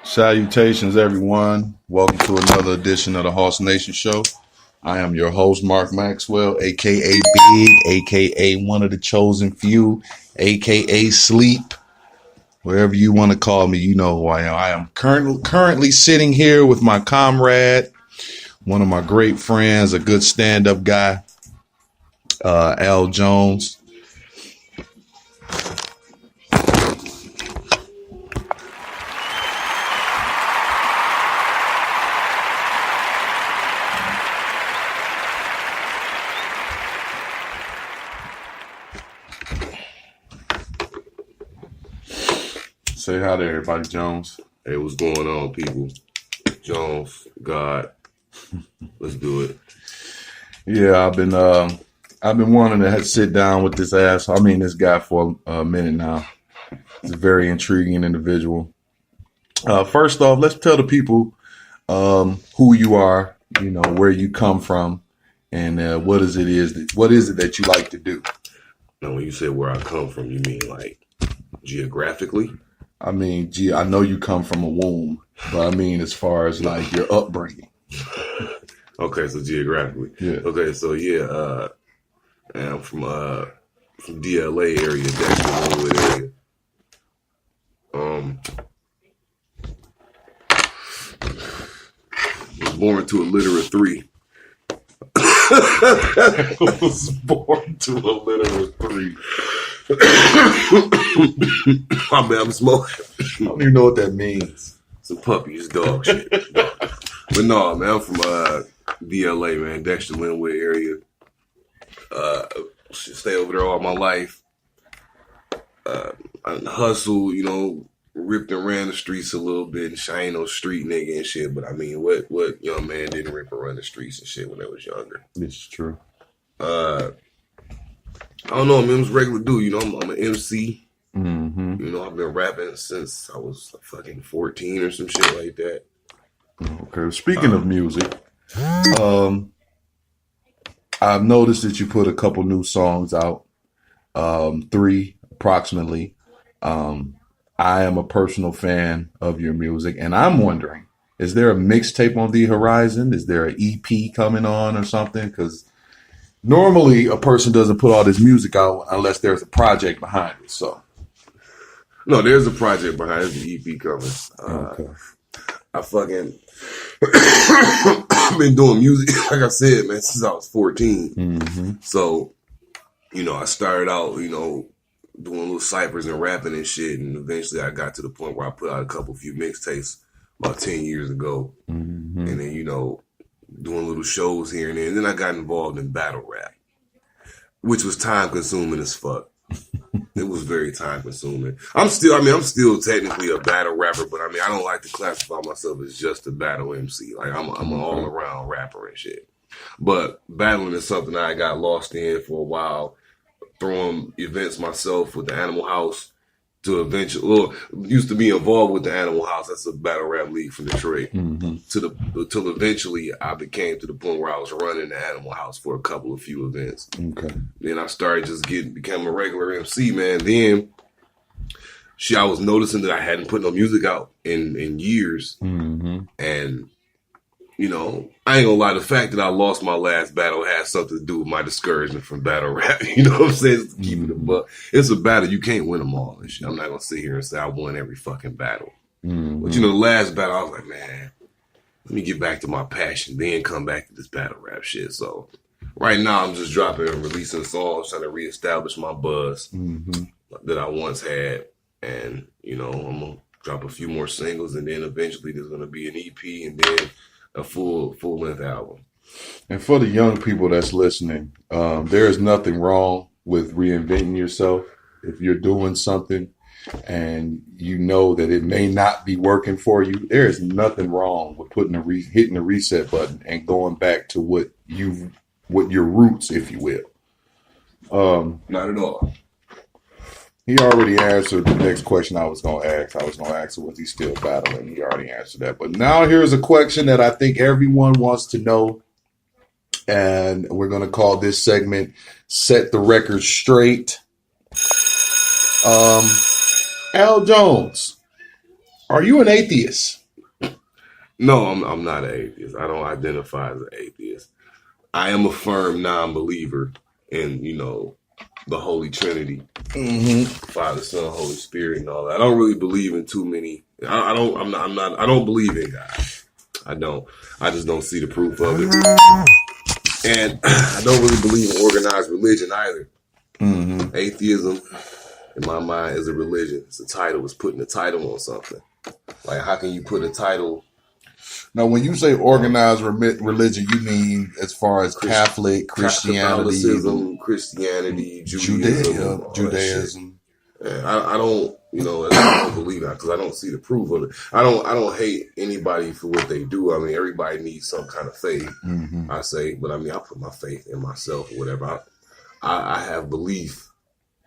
Salutations, everyone. Welcome to another edition of the Hoss Nation Show. I am your host, Mark Maxwell, aka Big, aka one of the chosen few, aka Sleep. Wherever you want to call me, you know who I am. I am currently sitting here with my comrade, one of my great friends, a good stand-up guy, Al Jones. Say hi to everybody, Jones. Hey, what's going on, people? Jones, God, let's do it. Yeah, I've been wanting to sit down with this this guy for a minute now. He's a very intriguing individual. First off, let's tell the people who you are, where you come from, and what is it that you like to do. Now, when you say where I come from, you mean like geographically? I mean, I know you come from a womb, but I mean as far as like your upbringing. Okay, so geographically. Yeah. Okay, so yeah, I'm from DLA area, Dexter Linwood area. Was born to a litter of three. Was born to a litter of three. I'm smoking. I don't even know what that means. Some puppies, dog shit. But no, man, I'm from DLA, man, Dexter Linwood area. Stay over there all my life. I hustle, ripped and ran the streets a little bit. And I ain't no street nigga and shit, but I mean, what young man didn't rip and run the streets and shit when they was younger? This is true. I don't know, man, I'm just a regular dude, I'm an MC. Mm-hmm. I've been rapping since I was fucking 14 or some shit like that. Okay, speaking of music, I've noticed that you put a couple new songs out, 3 approximately. I am a personal fan of your music, and I'm wondering, is there a mixtape on the horizon? Is there an EP coming on or something? Because normally a person doesn't put all this music out unless there's a project behind it. So, no, there's a project behind it, the EP coming. Okay. I fucking been doing music, like I said, man, since I was 14. Mm-hmm. So, I started out, doing little ciphers and rapping and shit, and eventually I got to the point where I put out a few mixtapes about 10 years ago. Mm-hmm. And then, doing little shows here and there. And then I got involved in battle rap, which was time consuming as fuck. It was very time consuming. I'm still technically a battle rapper, but I don't like to classify myself as just a battle MC. Like I'm an all around rapper and shit. But battling is something I got lost in for a while. Throwing events myself with the Animal House to eventually, used to be involved with the Animal House. That's a battle rap league from Detroit. Mm-hmm. Till eventually I became to the point where I was running the Animal House for a few events. Okay. Then I started becoming a regular MC, man. Then I was noticing that I hadn't put no music out in years. Mm-hmm. And, I ain't gonna lie, the fact that I lost my last battle has something to do with my discouragement from battle rap. You know what I'm saying? Keep it a buck. It's a battle. You can't win them all and shit. I'm not gonna sit here and say I won every fucking battle. Mm-hmm. But, the last battle, I was like, man, let me get back to my passion, then come back to this battle rap shit. So right now I'm just dropping and releasing songs, trying to reestablish my buzz that I once had. And, I'm going to drop a few more singles, and then eventually there's going to be an EP and then a full-length album. And for the young people that's listening, there is nothing wrong with reinventing yourself. If you're doing something and you know that it may not be working for you, there is nothing wrong with hitting the reset button and going back to what your roots, if you will. Not at all. He already answered the next question I was going to ask. I was going to ask, was he still battling? He already answered that. But now here's a question that I think everyone wants to know. And we're going to call this segment Set the Record Straight. Al Jones, Are you an atheist? No, I'm not an atheist. I don't identify as an atheist. I am a firm non-believer in, the Holy Trinity, Father, Son, Holy Spirit, and all that. I don't really believe in too many. I don't. I'm not. I don't believe in God. I don't. I just don't see the proof of it, and I don't really believe in organized religion either. Atheism, in my mind, is a religion. It's a title. It's putting a title on something. Like, how can you put a title? Now, when you say organized religion, you mean as far as Catholic, Christianity, Catholicism, Christianity, Judaism. I don't, I don't believe that because I don't see the proof of it. I don't hate anybody for what they do. I mean, everybody needs some kind of faith. I say, but I mean, I put my faith in myself or whatever. I have belief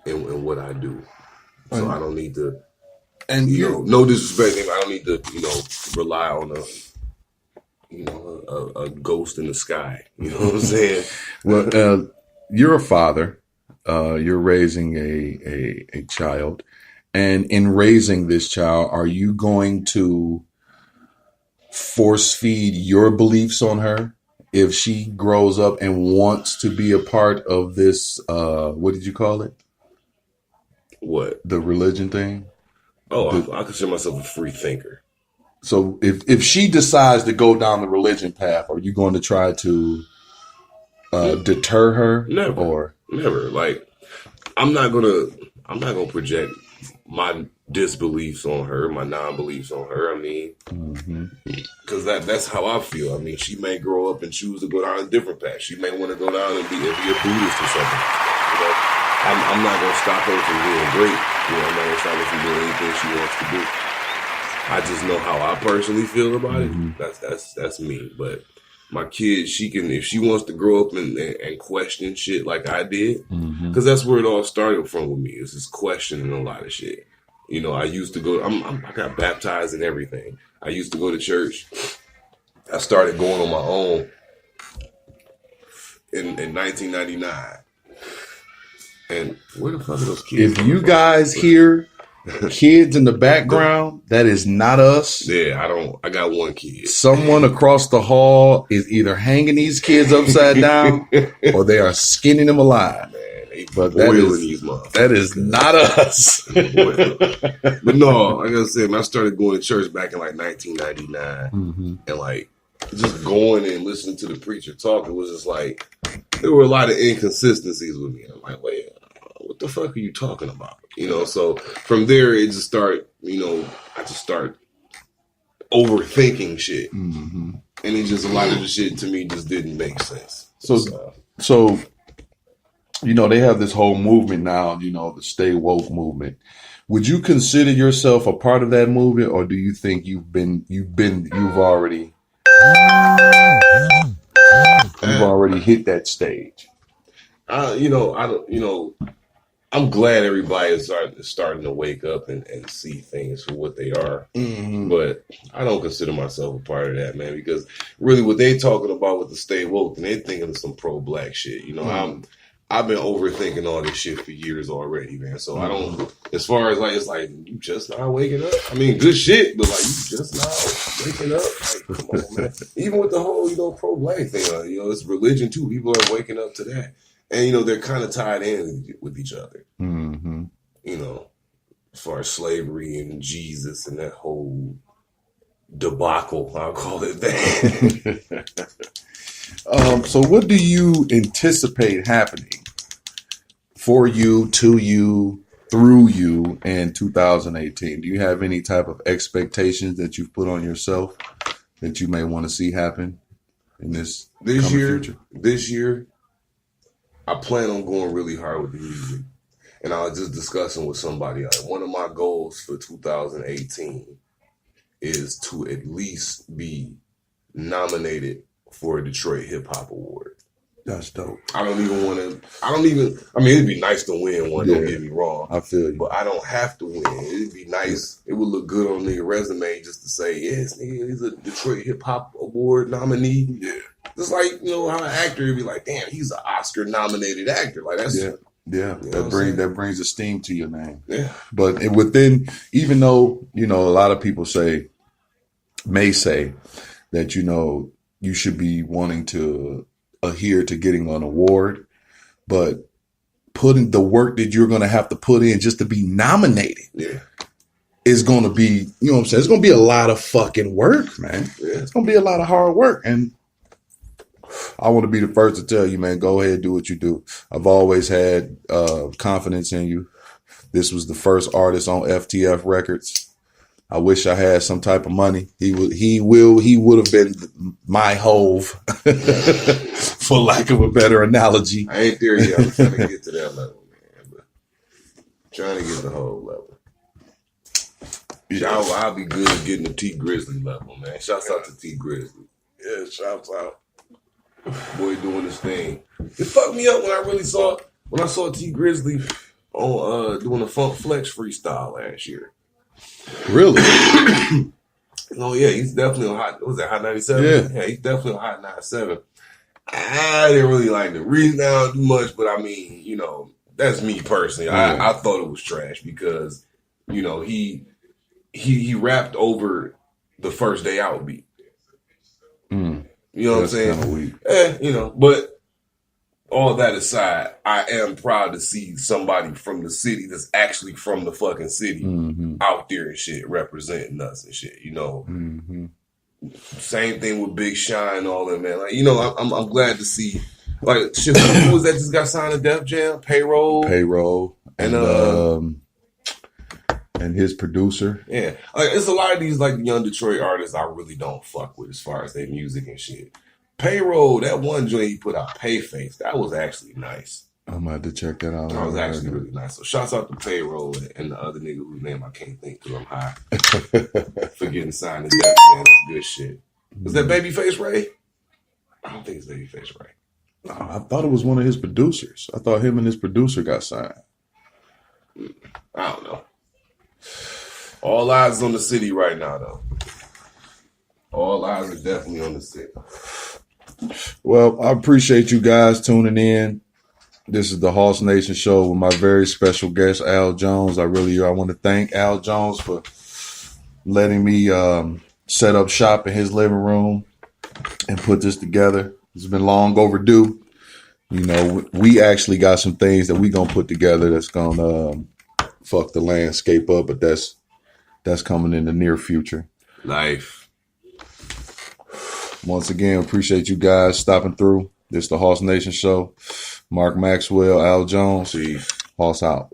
in what I do, so I don't need to. And no disrespect, I don't need to, rely on a ghost in the sky. You know what I'm saying? Well, you're a father. You're raising a child. And in raising this child, are you going to force feed your beliefs on her if she grows up and wants to be a part of this? What did you call it? What? The religion thing? Oh, I consider myself a free thinker. So if she decides to go down the religion path, are you going to try to deter her? Never. Like, I'm not gonna project my disbeliefs on her, my non-beliefs on her. I mean, because that's how I feel. I mean, she may grow up and choose to go down a different path. She may want to go down and be a Buddhist or something. I'm not gonna stop her from being great. I'm not gonna stop her from doing anything she wants to do. I just know how I personally feel about it. That's me. But my kid, she can, if she wants to grow up and question shit like I did, because that's where it all started from with me. It's just questioning a lot of shit. I used to go. I got baptized and everything. I used to go to church. I started going on my own in 1999. And where the fuck are those kids? If you guys hear kids in the background, that is not us. Yeah, I got one kid. Someone across the hall is either hanging these kids upside down or they are skinning them alive. Man, they but boiling these motherfuckers. That is not us. But no, like I said, I started going to church back in like 1999, and like just going and listening to the preacher talk, it was just like there were a lot of inconsistencies with me. I'm like, wait, what the fuck are you talking about? So from there, it just started, I just start overthinking shit. And it just, a lot of the shit to me just didn't make sense. So they have this whole movement now, the stay woke movement. Would you consider yourself a part of that movement, or do you think you've already hit that stage? I'm glad everybody is starting to wake up and see things for what they are. But I don't consider myself a part of that, man, because really what they talking about with the stay woke, and they thinking of some pro-black shit. I've been overthinking all this shit for years already, man. So I don't, as far as like, it's like, you just not waking up. I mean, good shit, but like, you just not waking up. Like, come on, man. Even with the whole, pro-black thing, it's religion too. People are waking up to that. And, they're kind of tied in with each other. As far as slavery and Jesus and that whole debacle, I'll call it that. So what do you anticipate happening for you, to you, through you in 2018? Do you have any type of expectations that you've put on yourself that you may want to see happen in this future? This year, I plan on going really hard with the music. And I was just discussing with somebody, one of my goals for 2018 is to at least be nominated for a Detroit Hip Hop Award. That's dope. I mean, it'd be nice to win one, don't get me wrong. I feel you. But I don't have to win. It'd be nice. It would look good on the resume just to say, yes, nigga, he's a Detroit Hip Hop Award nominee. Yeah. Just like, how an actor would be like, damn, he's an Oscar nominated actor. Like, that's Yeah, You know that brings esteem to your name. Yeah. But within, even though, a lot of people may say that, you should be wanting to adhere to getting an award, but putting the work that you're going to have to put in just to be nominated is going to be, you know what I'm saying? It's going to be a lot of fucking work, man. Yeah. It's going to be a lot of hard work. And I want to be the first to tell you, man, go ahead, do what you do. I've always had confidence in you. This was the first artist on FTF Records. I wish I had some type of money. He would have been my Hove, for lack of a better analogy. I ain't there yet. I'm trying to get to that level, man. But trying to get the whole level. I'll be good at getting the T Grizzly level, man. Shouts out to T Grizzly. Yeah, shouts out. Boy doing his thing. It fucked me up when I saw T Grizzly on doing a Funk Flex freestyle last year. Really? Oh yeah, he's definitely on Hot. Was that Hot 97? Yeah, he's definitely on Hot 97. I didn't really like the reason I don't do much, but I mean, that's me personally. Yeah. I thought it was trash because, he rapped over the First Day Out beat. You know what I'm saying? But all that aside, I am proud to see somebody from the city that's actually from the fucking city out there and shit, representing us and shit, Same thing with Big Shine and all that, man. Like, I'm glad to see, like, shit, who was that just got signed to Def Jam? Payroll. And his producer. Yeah. Like, it's a lot of these, like, young Detroit artists I really don't fuck with as far as their music and shit. Payroll, that one joint he put out, Payface, that was actually nice. I'm about to check that out. That was actually really nice. So shouts out to Payroll and the other nigga whose name I can't think because I'm high. For getting signed to Def Jam. That's good shit. Was that Babyface Ray? I don't think it's Babyface Ray. I thought it was one of his producers. I thought him and his producer got signed. I don't know. All eyes on the city right now, though. All eyes are definitely on the city. Well, I appreciate you guys tuning in. This is the Hoss Nation Show with my very special guest, Al Jones. I want to thank Al Jones for letting me set up shop in his living room and put this together. It's been long overdue. We actually got some things that we gonna put together that's gonna fuck the landscape up, but that's coming in the near future. Life. Once again, appreciate you guys stopping through. This is the Hoss Nation Show. Mark Maxwell, Al Jones. Peace. Hoss out.